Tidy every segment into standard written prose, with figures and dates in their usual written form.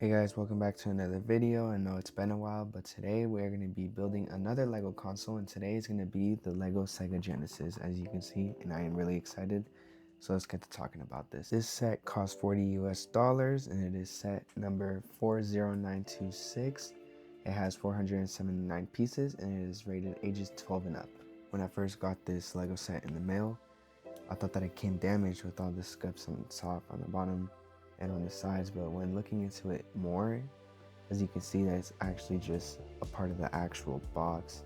Hey guys, welcome back to another video. I know it's been a while, but today we're going to be building another LEGO console, and today is going to be the LEGO Sega Genesis, as you can see, and I am really excited. So let's get to talking about this. This set costs $40 US, and it is set number 40926. It has 479 pieces, and it is rated ages 12 and up. When I first got this LEGO set in the mail, I thought that it came damaged with all the scuffs on the top, on the bottom, and on the sides, but when looking into it more, as you can see, that it's actually just a part of the actual box.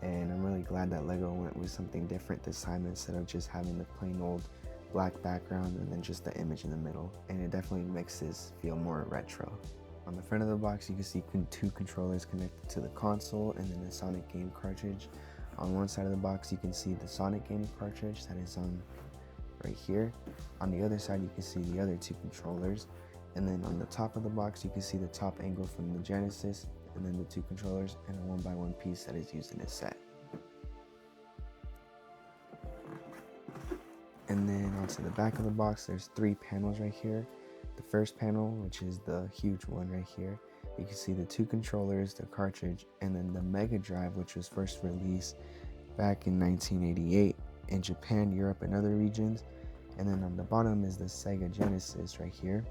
And I'm really glad that LEGO went with something different this time instead of just having the plain old black background and then just the image in the middle. And it definitely makes this feel more retro. On the front of the box, you can see two controllers connected to the console and then a Sonic game cartridge. On one side of the box, you can see the Sonic game cartridge that is on right here. On the other side, you can see the other two controllers, and then on the top of the box you can see the top angle from the Genesis, and then the two controllers and a 1x1 piece that is used in this set. And then onto the back of the box, there's three panels right here. The first panel, which is the huge one right here, you can see the two controllers, the cartridge, and then the Mega Drive, which was first released back in 1988 in Japan, Europe, and other regions. And then on the bottom is the Sega Genesis right here,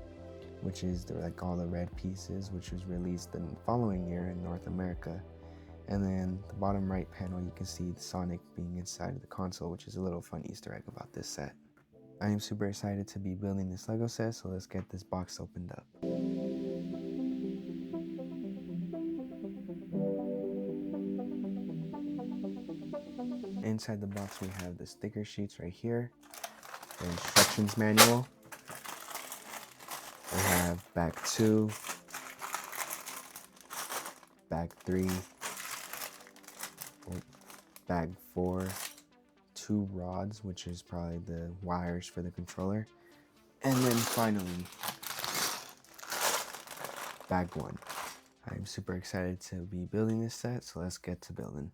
which is like all the red pieces, which was released the following year in North America. And then the bottom right panel, you can see the Sonic being inside of the console, which is a little fun Easter egg about this set. I am super excited to be building this LEGO set, so let's get this box opened up. Inside the box we have the sticker sheets right here, the instructions manual. We have bag 2, bag 3, bag 4, 2 rods, which is probably the wires for the controller, and then finally bag 1. I'm super excited to be building this set, so let's get to building.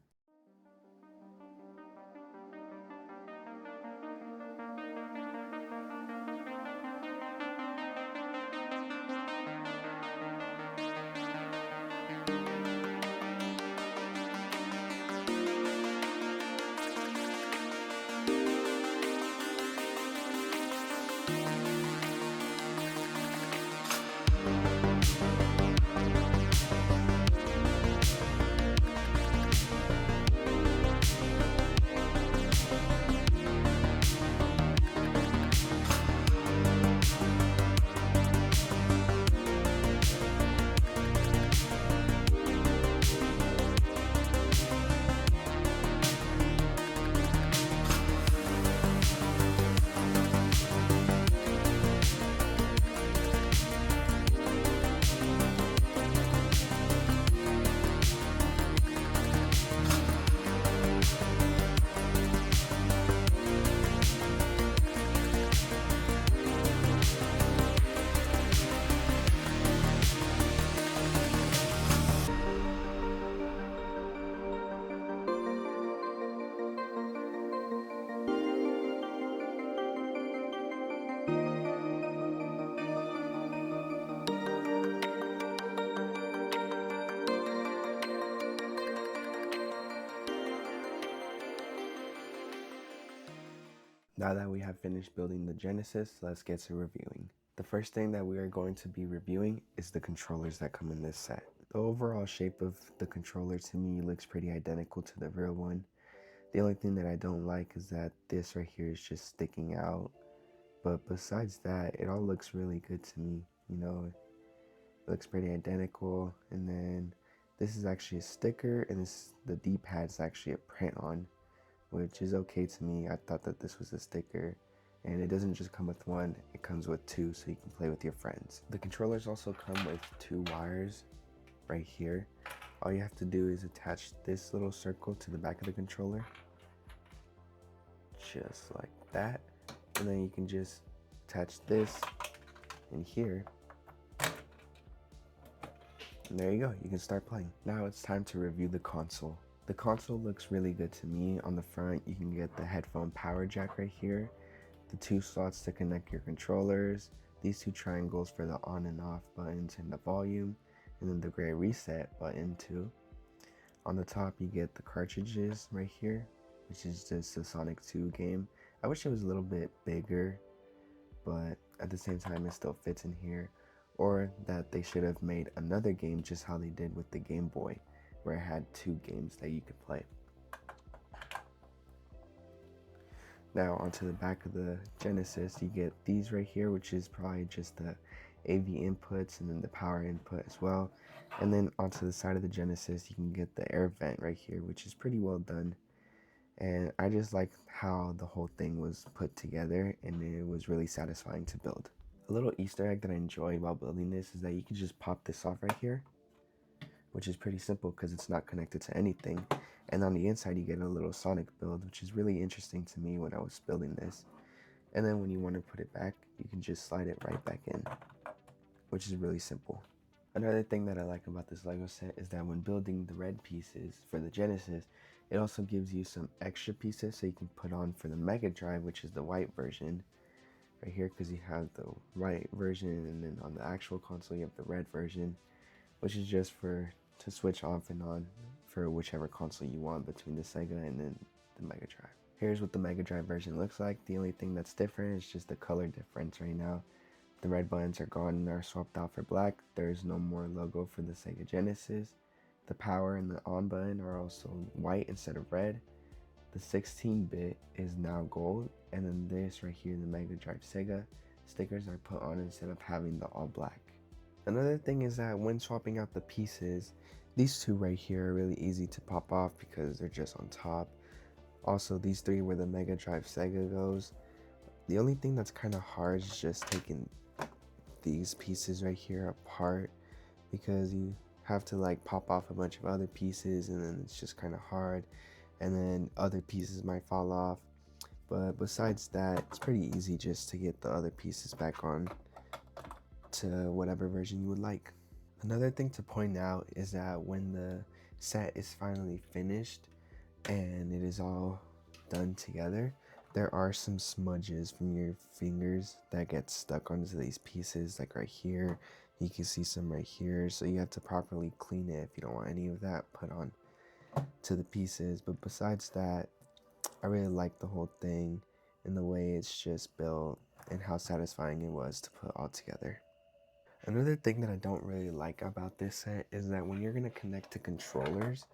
Now that we have finished building the Genesis, let's get to reviewing. The first thing that we are going to be reviewing is the controllers that come in this set. The overall shape of the controller to me looks pretty identical to the real one. The only thing that I don't like is that this right here is just sticking out. But besides that, it all looks really good to me. You know, it looks pretty identical. And then this is actually a sticker, and the D-pad is actually a print on, which is okay to me. I thought that this was a sticker, and it doesn't just come with one, it comes with 2, so you can play with your friends. The controllers also come with 2 wires right here. All you have to do is attach this little circle to the back of the controller, just like that, and then you can just attach this in here, and there you go, you can start playing. Now it's time to review the console. The console looks really good to me. On the front, you can get the headphone power jack right here, the 2 slots to connect your controllers, these two triangles for the on and off buttons and the volume, and then the gray reset button too. On the top you get the cartridges right here, which is just the Sonic 2 game. I wish it was a little bit bigger, but at the same time it still fits in here. Or that they should have made another game just how they did with the Game Boy, where it had 2 games that you could play. Now onto the back of the Genesis, you get these right here, which is probably just the AV inputs and then the power input as well. And then onto the side of the Genesis, you can get the air vent right here, which is pretty well done. And I just like how the whole thing was put together, and it was really satisfying to build. A little Easter egg that I enjoyed while building this is that you can just pop this off right here, which is pretty simple because it's not connected to anything. And on the inside you get a little Sonic build, which is really interesting to me when I was building this. And then when you want to put it back, you can just slide it right back in, which is really simple. Another thing that I like about this Lego set is that when building the red pieces for the Genesis, it also gives you some extra pieces so you can put on for the Mega Drive, which is the white version right here, because you have the white version, and then on the actual console you have the red version, which is just to switch off and on for whichever console you want between the Sega and then the Mega Drive. Here's what the Mega Drive version looks like. The only thing that's different is just the color difference right now. The red buttons are gone and are swapped out for black. There's no more logo for the Sega Genesis. The power and the on button are also white instead of red. The 16-bit is now gold, and then this right here, the Mega Drive Sega stickers are put on instead of having the all black. Another thing is that when swapping out the pieces, these two right here are really easy to pop off because they're just on top. Also, these three where the Mega Drive Sega goes. The only thing that's kind of hard is just taking these pieces right here apart, because you have to like pop off a bunch of other pieces, and then it's just kind of hard, and then other pieces might fall off. But besides that, it's pretty easy just to get the other pieces back on to whatever version you would like. Another thing to point out is that when the set is finally finished and it is all done together, there are some smudges from your fingers that get stuck onto these pieces, like right here. You can see some right here, so you have to properly clean it if you don't want any of that put on to the pieces. But besides that, I really like the whole thing and the way it's just built and how satisfying it was to put all together. Another thing that I don't really like about this set is that when you're going to connect the controllers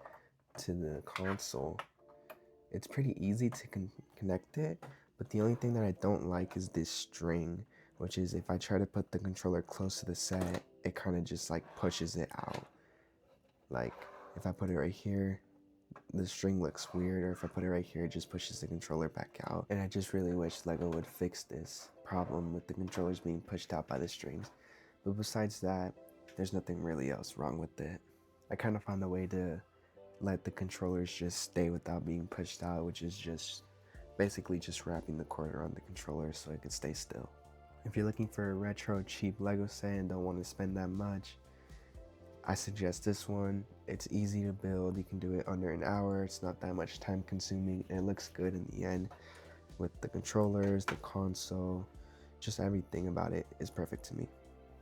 to the console, it's pretty easy to connect it, but the only thing that I don't like is this string, which is if I try to put the controller close to the set, it kind of just like pushes it out. Like if I put it right here, the string looks weird, or if I put it right here, it just pushes the controller back out. And I just really wish LEGO would fix this problem with the controllers being pushed out by the strings. But besides that, there's nothing really else wrong with it. I kind of found a way to let the controllers just stay without being pushed out, which is just basically just wrapping the cord around the controller so it can stay still. If you're looking for a retro cheap LEGO set and don't want to spend that much, I suggest this one. It's easy to build, you can do it under an hour, it's not that much time consuming, and it looks good in the end with the controllers, the console, just everything about it is perfect to me.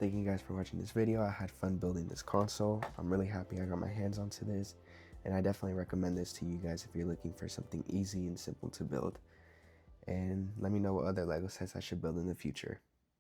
Thank you guys for watching this video. I had fun building this console. I'm really happy I got my hands onto this, and I definitely recommend this to you guys if you're looking for something easy and simple to build. And let me know what other LEGO sets I should build in the future.